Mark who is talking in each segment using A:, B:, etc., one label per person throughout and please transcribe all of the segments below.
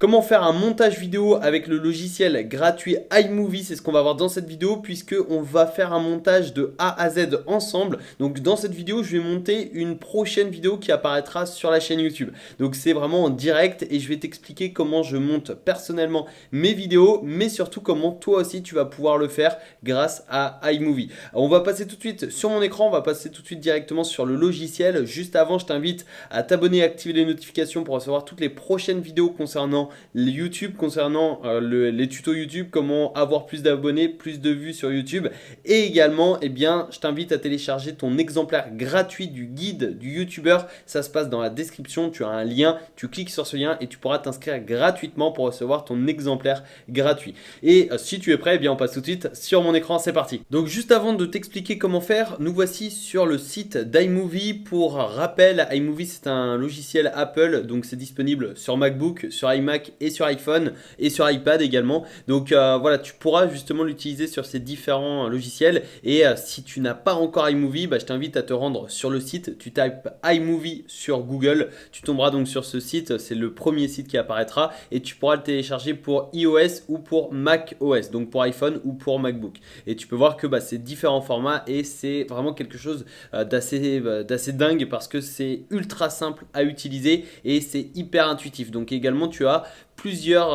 A: Comment faire un montage vidéo avec le logiciel gratuit iMovie, c'est ce qu'on va voir dans cette vidéo puisque on va faire un montage de A à Z ensemble. Donc dans cette vidéo, je vais monter une prochaine vidéo qui apparaîtra sur la chaîne YouTube. Donc c'est vraiment en direct et je vais t'expliquer comment je monte personnellement mes vidéos, mais surtout comment toi aussi tu vas pouvoir le faire grâce à iMovie. On va passer tout de suite sur mon écran, on va passer tout de suite directement sur le logiciel. Juste avant, je t'invite à t'abonner et activer les notifications pour recevoir toutes les prochaines vidéos concernant YouTube, concernant les tutos YouTube, comment avoir plus d'abonnés, plus de vues sur YouTube. Et également, eh bien, je t'invite à télécharger ton exemplaire gratuit du guide du YouTuber. Ça se passe dans la description, tu as un lien, tu cliques sur ce lien et tu pourras t'inscrire gratuitement pour recevoir ton exemplaire gratuit. Et si tu es prêt, eh bien, on passe tout de suite sur mon écran, c'est parti. Donc juste avant de t'expliquer comment faire, nous voici sur le site d'iMovie. Pour rappel, iMovie c'est un logiciel Apple, donc c'est disponible sur MacBook, sur iMac et sur iPhone et sur iPad également. Donc voilà, tu pourras justement l'utiliser sur ces différents logiciels. Et si tu n'as pas encore iMovie, je t'invite à te rendre sur le site. Tu tapes iMovie sur Google, tu tomberas donc sur ce site. C'est le premier site qui apparaîtra et tu pourras le télécharger pour iOS ou pour macOS, donc pour iPhone ou pour MacBook. Et tu peux voir que c'est différents formats et c'est vraiment quelque chose d'assez dingue parce que c'est ultra simple à utiliser et c'est hyper intuitif. Donc également tu as plusieurs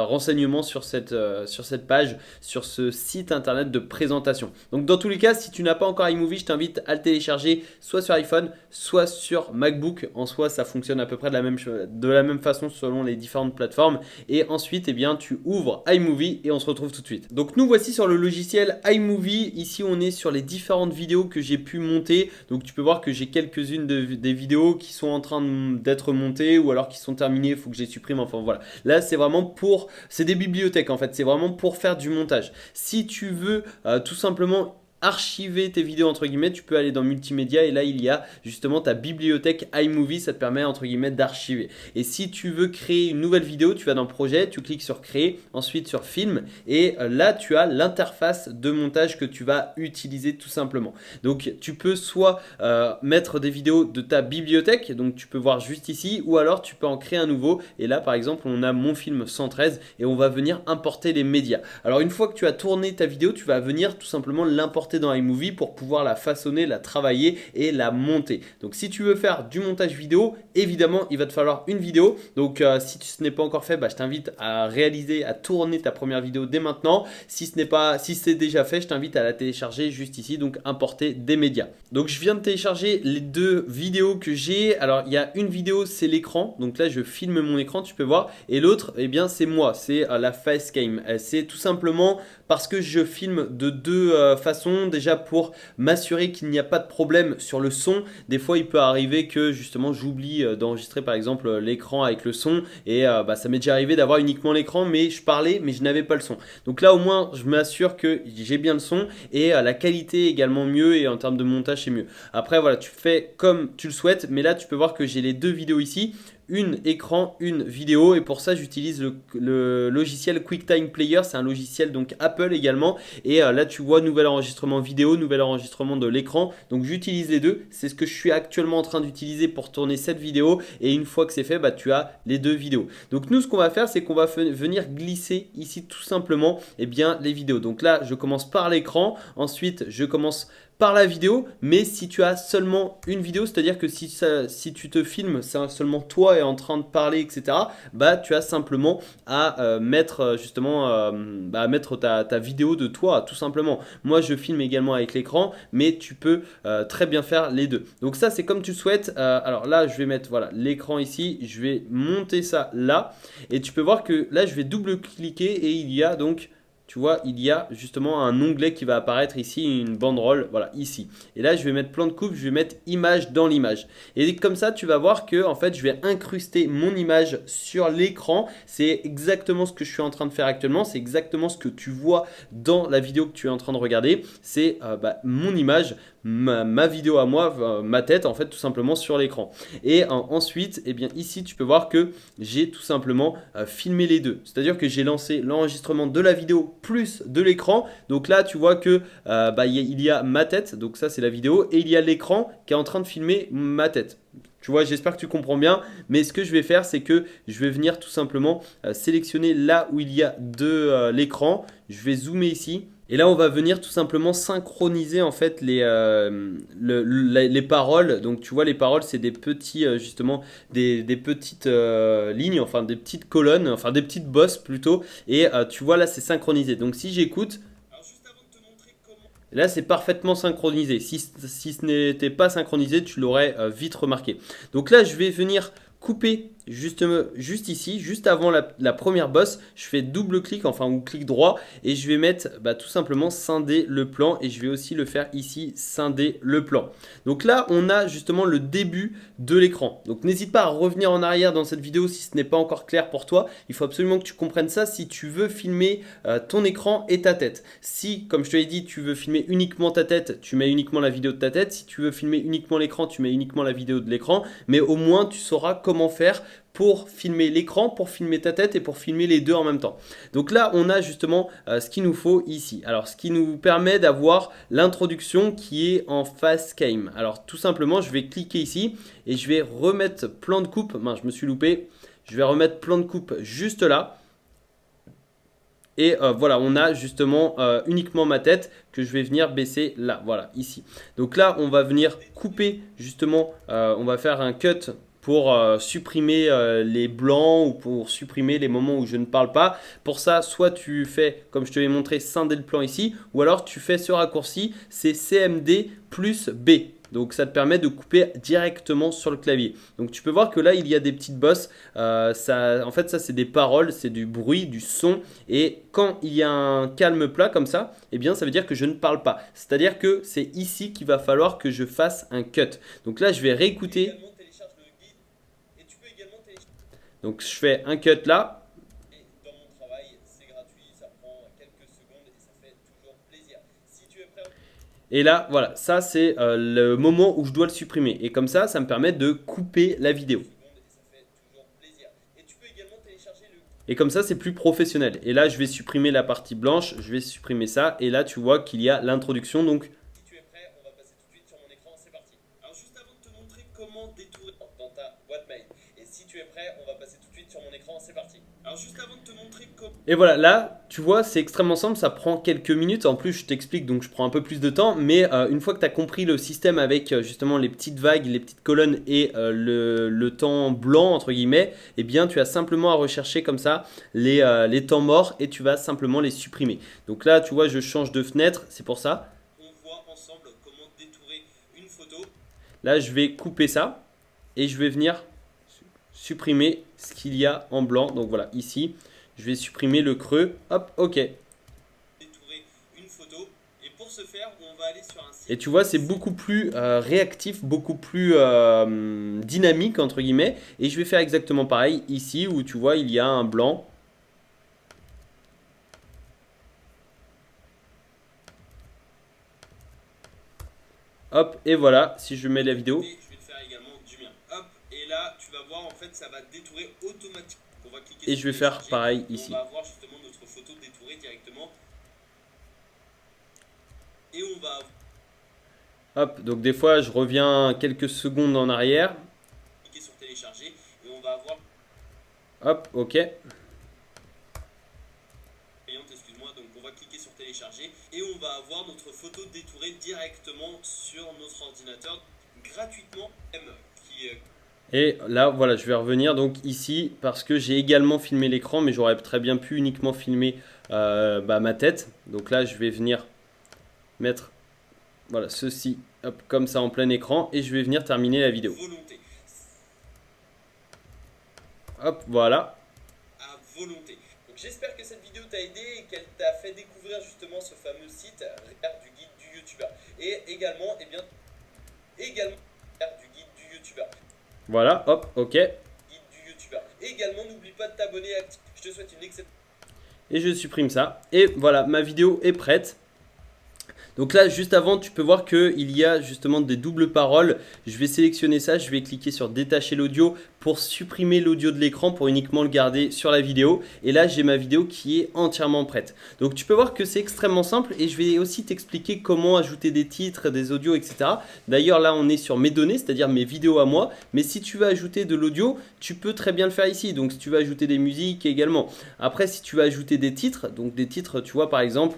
A: renseignements sur cette page, sur ce site internet de présentation. Donc dans tous les cas, si tu n'as pas encore iMovie, je t'invite à le télécharger soit sur iPhone, soit sur MacBook. En soi, ça fonctionne à peu près de la même façon selon les différentes plateformes. Et ensuite, eh bien, tu ouvres iMovie et on se retrouve tout de suite. Donc nous voici sur le logiciel iMovie. Ici, on est sur les différentes vidéos que j'ai pu monter. Donc tu peux voir que j'ai quelques-unes des vidéos qui sont en train d'être montées ou alors qui sont terminées. Il faut que je les supprime. Enfin voilà. Là, c'est des bibliothèques en fait. C'est vraiment pour faire du montage. Si tu veux tout simplement archiver tes vidéos entre guillemets, tu peux aller dans multimédia et là il y a justement ta bibliothèque iMovie, ça te permet entre guillemets d'archiver. Et si tu veux créer une nouvelle vidéo, tu vas dans projet, tu cliques sur créer, ensuite sur film et là tu as l'interface de montage que tu vas utiliser tout simplement. Donc tu peux soit mettre des vidéos de ta bibliothèque, donc tu peux voir juste ici, ou alors tu peux en créer un nouveau et là par exemple on a mon film 113 et on va venir importer les médias. Alors une fois que tu as tourné ta vidéo, tu vas venir tout simplement l'importer dans iMovie pour pouvoir la façonner, la travailler et la monter. Donc si tu veux faire du montage vidéo, évidemment il va te falloir une vidéo. Donc si ce n'est pas encore fait, je t'invite à tourner ta première vidéo dès maintenant. Si c'est déjà fait, je t'invite à la télécharger juste ici, donc importer des médias. Donc je viens de télécharger les deux vidéos que j'ai. Alors il y a une vidéo, c'est l'écran, donc là je filme mon écran, tu peux voir, et l'autre, eh bien c'est moi, c'est la facecam. C'est tout simplement parce que je filme de deux façons. Déjà pour m'assurer qu'il n'y a pas de problème sur le son. Des fois il peut arriver que justement j'oublie d'enregistrer par exemple l'écran avec le son et ça m'est déjà arrivé d'avoir uniquement l'écran mais je parlais mais je n'avais pas le son. Donc là au moins je m'assure que j'ai bien le son et la qualité est également mieux et en termes de montage c'est mieux. Après voilà, tu fais comme tu le souhaites, mais là tu peux voir que j'ai les deux vidéos ici. Une écran, une vidéo, et pour ça j'utilise le logiciel QuickTime Player. C'est un logiciel donc Apple également, et là tu vois nouvel enregistrement vidéo, nouvel enregistrement de l'écran, donc j'utilise les deux. C'est ce que je suis actuellement en train d'utiliser pour tourner cette vidéo, et une fois que c'est fait, tu as les deux vidéos. Donc nous ce qu'on va faire, c'est qu'on va venir glisser ici tout simplement les vidéos. Donc là je commence par l'écran, ensuite je commence par la vidéo, mais si tu as seulement une vidéo, c'est-à-dire que si tu te filmes, c'est seulement toi et en train de parler, etc., tu as simplement à mettre mettre ta vidéo de toi, tout simplement. Moi, je filme également avec l'écran, mais tu peux très bien faire les deux. Donc ça, c'est comme tu le souhaites. Alors là, je vais mettre l'écran ici, je vais monter ça là, et tu peux voir que là, je vais double-cliquer et il y a donc... Tu vois, il y a justement un onglet qui va apparaître ici, une banderole, voilà, ici. Et là, je vais mettre plan de coupe, je vais mettre image dans l'image. Et comme ça, tu vas voir que en fait, je vais incruster mon image sur l'écran. C'est exactement ce que je suis en train de faire actuellement. C'est exactement ce que tu vois dans la vidéo que tu es en train de regarder. C'est mon image, ma vidéo à moi, ma tête en fait, tout simplement sur l'écran. Et ensuite, ici, tu peux voir que j'ai tout simplement filmé les deux. C'est-à-dire que j'ai lancé l'enregistrement de la vidéo plus de l'écran. Donc là, tu vois que il y a ma tête, donc ça c'est la vidéo, et il y a l'écran qui est en train de filmer ma tête. Tu vois, j'espère que tu comprends bien. Mais ce que je vais faire, c'est que je vais venir tout simplement sélectionner là où il y a de l'écran. Je vais zoomer ici. Et là, on va venir tout simplement synchroniser en fait les paroles. Donc, tu vois, les paroles, c'est des petits, justement, des petites lignes, enfin des petites colonnes, enfin des petites bosses plutôt. Et tu vois, là, c'est synchronisé. Donc, si j'écoute, là, c'est parfaitement synchronisé. Si ce n'était pas synchronisé, tu l'aurais vite remarqué. Donc là, je vais venir couper juste ici, juste avant la première bosse. Je fais double clic, enfin ou clic droit, et je vais mettre tout simplement scinder le plan. Et je vais aussi le faire ici, scinder le plan. Donc là, on a justement le début de l'écran. Donc n'hésite pas à revenir en arrière dans cette vidéo si ce n'est pas encore clair pour toi. Il faut absolument que tu comprennes ça si tu veux filmer ton écran et ta tête. Si, comme je te l'ai dit, tu veux filmer uniquement ta tête, tu mets uniquement la vidéo de ta tête. Si tu veux filmer uniquement l'écran, tu mets uniquement la vidéo de l'écran. Mais au moins, tu sauras comment faire pour filmer l'écran, pour filmer ta tête et pour filmer les deux en même temps. Donc là, on a justement ce qu'il nous faut ici. Alors, ce qui nous permet d'avoir l'introduction qui est en face cam. Alors, tout simplement, je vais cliquer ici et je vais remettre plan de coupe. Mince, je me suis loupé. Je vais remettre plan de coupe juste là. Et voilà, on a justement uniquement ma tête que je vais venir baisser là, voilà, ici. Donc là, on va venir couper justement, on va faire un cut pour supprimer les blancs ou pour supprimer les moments où je ne parle pas. Pour ça, soit tu fais, comme je te l'ai montré, scinder le plan ici, ou alors tu fais ce raccourci, c'est CMD plus B. Donc ça te permet de couper directement sur le clavier. Donc tu peux voir que là il y a des petites bosses. En fait ça c'est des paroles, c'est du bruit, du son. Et quand il y a un calme plat comme ça, eh bien ça veut dire que je ne parle pas. C'est-à-dire que c'est ici qu'il va falloir que je fasse un cut. Donc là je vais réécouter. Donc je fais un cut là. Et là, voilà, ça c'est le moment où je dois le supprimer. Et comme ça me permet de couper la vidéo. Et comme ça, c'est plus professionnel. Et là, je vais supprimer la partie blanche, je vais supprimer ça. Et là, tu vois qu'il y a l'introduction. Donc, si tu es prêt, on va passer tout de suite sur mon écran. C'est parti. Alors, juste avant de te montrer comment détourer dans ta boîte mail. Et si tu es prêt, on va passer tout de suite sur mon écran. C'est parti. Alors, juste avant de te montrer comment. Et voilà, là, tu vois, c'est extrêmement simple. Ça prend quelques minutes. En plus, je t'explique, donc je prends un peu plus de temps. Mais une fois que tu as compris le système avec justement les petites vagues, les petites colonnes et le temps blanc, entre guillemets, eh bien, tu as simplement à rechercher comme ça les temps morts et tu vas simplement les supprimer. Donc là, tu vois, je change de fenêtre, c'est pour ça. On voit ensemble comment détourer une photo. Là, je vais couper ça et je vais venir supprimer ce qu'il y a en blanc. Donc voilà, ici, je vais supprimer le creux. Hop, ok. Détourer une photo et pour ce faire, on va aller sur un site. Et tu vois, c'est beaucoup plus réactif, beaucoup plus dynamique, entre guillemets. Et je vais faire exactement pareil ici où tu vois, il y a un blanc. Hop, et voilà, si je mets la vidéo. Et je vais te faire également du mien. Hop, et là, tu vas voir, en fait, ça va détourer automatiquement. On va cliquer et je vais faire pareil ici. On va avoir justement notre photo détourée directement. Et on va... Hop, donc des fois, je reviens quelques secondes en arrière. Cliquer sur télécharger et on va avoir... Hop, ok. Excuse-moi, donc on va cliquer sur télécharger et on va avoir notre photo détourée directement sur notre ordinateur gratuitement. Et là, voilà, je vais revenir donc ici parce que j'ai également filmé l'écran, mais j'aurais très bien pu uniquement filmer ma tête. Donc là, je vais venir mettre voilà, ceci hop, comme ça en plein écran et je vais venir terminer la vidéo. Volonté. Hop, voilà. À volonté. Donc j'espère que cette vidéo t'a aidé et qu'elle t'a fait découvrir justement ce fameux site du guide du youtubeur. Et également, du guide du youtubeur. Voilà, hop, ok. Guide du youtubeur. Et également, n'oublie pas de t'abonner. Je te souhaite une excellente... Et je supprime ça. Et voilà, ma vidéo est prête. Donc là, juste avant, tu peux voir qu'il y a justement des doubles paroles. Je vais sélectionner ça, je vais cliquer sur détacher l'audio pour supprimer l'audio de l'écran pour uniquement le garder sur la vidéo. Et là, j'ai ma vidéo qui est entièrement prête. Donc tu peux voir que c'est extrêmement simple et je vais aussi t'expliquer comment ajouter des titres, des audios, etc. D'ailleurs, là, on est sur mes données, c'est-à-dire mes vidéos à moi. Mais si tu veux ajouter de l'audio, tu peux très bien le faire ici. Donc si tu veux ajouter des musiques également. Après, si tu veux ajouter des titres, donc des titres, tu vois, par exemple,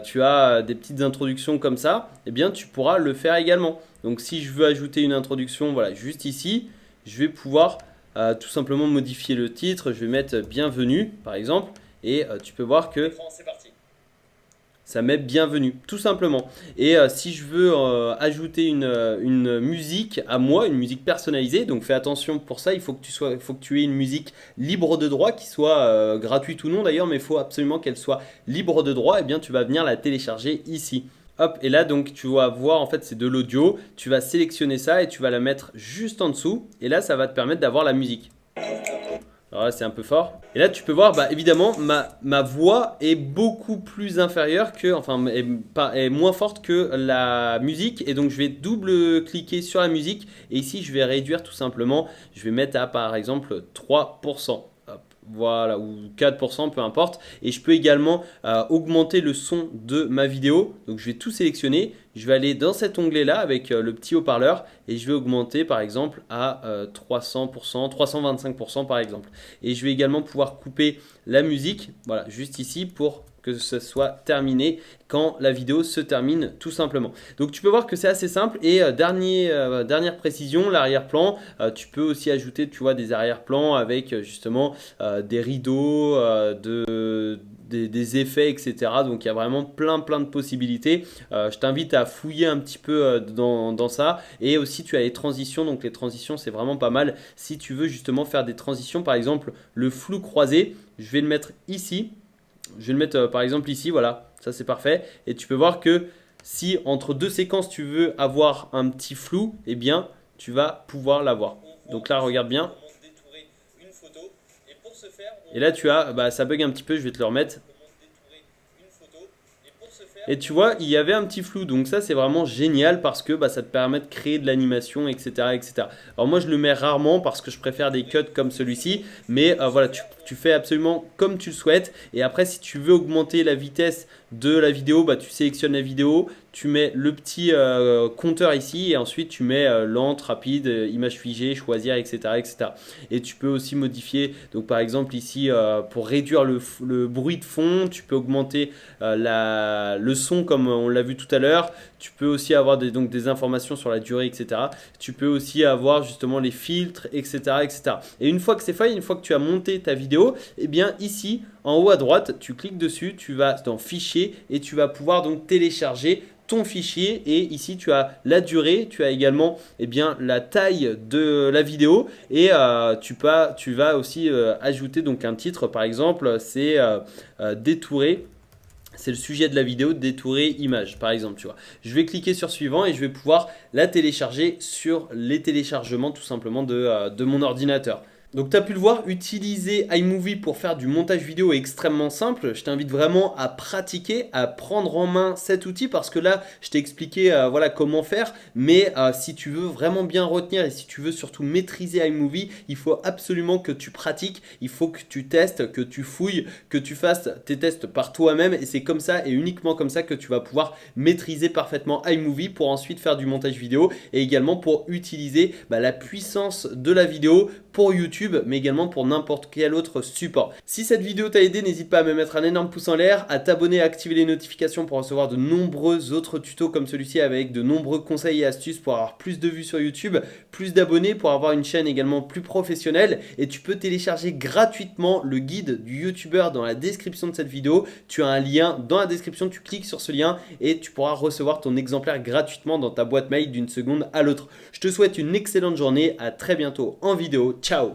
A: tu as des petites introductions comme ça, eh bien tu pourras le faire également. Donc si je veux ajouter une introduction, voilà, juste ici, je vais pouvoir tout simplement modifier le titre. Je vais mettre bienvenue par exemple et tu peux voir que ça met bienvenue tout simplement. Et si je veux ajouter une musique à moi, une musique personnalisée, donc fais attention pour ça, il faut que tu aies une musique libre de droit qui soit gratuite ou non d'ailleurs, mais il faut absolument qu'elle soit libre de droit. Et bien tu vas venir la télécharger ici. Hop, et là donc tu vas voir en fait c'est de l'audio, tu vas sélectionner ça et tu vas la mettre juste en dessous et là ça va te permettre d'avoir la musique. Alors là c'est un peu fort. Et là tu peux voir bah, évidemment ma voix est beaucoup plus inférieure que, enfin est moins forte que la musique et donc je vais double cliquer sur la musique et ici je vais réduire tout simplement, je vais mettre à par exemple 3%. Voilà, ou 4%, peu importe. Et je peux également augmenter le son de ma vidéo. Donc je vais tout sélectionner. Je vais aller dans cet onglet-là avec le petit haut-parleur et je vais augmenter par exemple à 300%, 325% par exemple. Et je vais également pouvoir couper la musique, voilà, juste ici pour que ce soit terminé quand la vidéo se termine tout simplement. Donc tu peux voir que c'est assez simple et dernière précision, l'arrière-plan, tu peux aussi ajouter tu vois, des arrière-plans avec justement des rideaux, des effets, etc. Donc il y a vraiment plein de possibilités. Je t'invite à fouiller un petit peu dans ça. Et aussi tu as les transitions. Donc les transitions c'est vraiment pas mal. Si tu veux justement faire des transitions, par exemple le flou croisé, je vais le mettre ici. Je vais le mettre par exemple ici, voilà, ça c'est parfait. Et tu peux voir que si entre deux séquences tu veux avoir un petit flou, eh bien tu vas pouvoir l'avoir. Donc là regarde bien. Et là tu as, bah, ça bug un petit peu, je vais te le remettre. Et tu vois, il y avait un petit flou, donc ça c'est vraiment génial parce que bah, ça te permet de créer de l'animation, etc., etc. Alors moi je le mets rarement parce que je préfère des cuts comme celui-ci, mais voilà, tu fais absolument comme tu le souhaites. Et après si tu veux augmenter la vitesse de la vidéo, bah, tu sélectionnes la vidéo, tu mets le petit compteur ici et ensuite tu mets lente, rapide, image figée, choisir, etc., etc. Et tu peux aussi modifier, donc par exemple ici pour réduire le bruit de fond, tu peux augmenter le son comme on l'a vu tout à l'heure. Tu peux aussi avoir donc des informations sur la durée, etc. Tu peux aussi avoir justement les filtres, etc., etc. Et une fois que c'est fait, une fois que tu as monté ta vidéo, eh bien ici, en haut à droite, tu cliques dessus, tu vas dans Fichier et tu vas pouvoir donc télécharger ton fichier et ici tu as la durée, tu as également eh bien, la taille de la vidéo et tu vas aussi ajouter donc un titre par exemple, c'est détourer. C'est le sujet de la vidéo, détourer image par exemple, tu vois. Je vais cliquer sur suivant et je vais pouvoir la télécharger sur les téléchargements tout simplement de mon ordinateur. Donc tu as pu le voir, utiliser iMovie pour faire du montage vidéo est extrêmement simple. Je t'invite vraiment à pratiquer, à prendre en main cet outil parce que là, je t'ai expliqué voilà, comment faire. Mais si tu veux vraiment bien retenir et si tu veux surtout maîtriser iMovie, il faut absolument que tu pratiques, il faut que tu testes, que tu fouilles, que tu fasses tes tests par toi-même. Et c'est comme ça et uniquement comme ça que tu vas pouvoir maîtriser parfaitement iMovie pour ensuite faire du montage vidéo et également pour utiliser la puissance de la vidéo pour YouTube, mais également pour n'importe quel autre support. Si cette vidéo t'a aidé, n'hésite pas à me mettre un énorme pouce en l'air, à t'abonner et à activer les notifications pour recevoir de nombreux autres tutos comme celui-ci avec de nombreux conseils et astuces pour avoir plus de vues sur YouTube, plus d'abonnés pour avoir une chaîne également plus professionnelle. Et tu peux télécharger gratuitement le guide du YouTuber dans la description de cette vidéo. Tu as un lien dans la description, tu cliques sur ce lien et tu pourras recevoir ton exemplaire gratuitement dans ta boîte mail d'une seconde à l'autre. Je te souhaite une excellente journée, à très bientôt en vidéo. Ciao!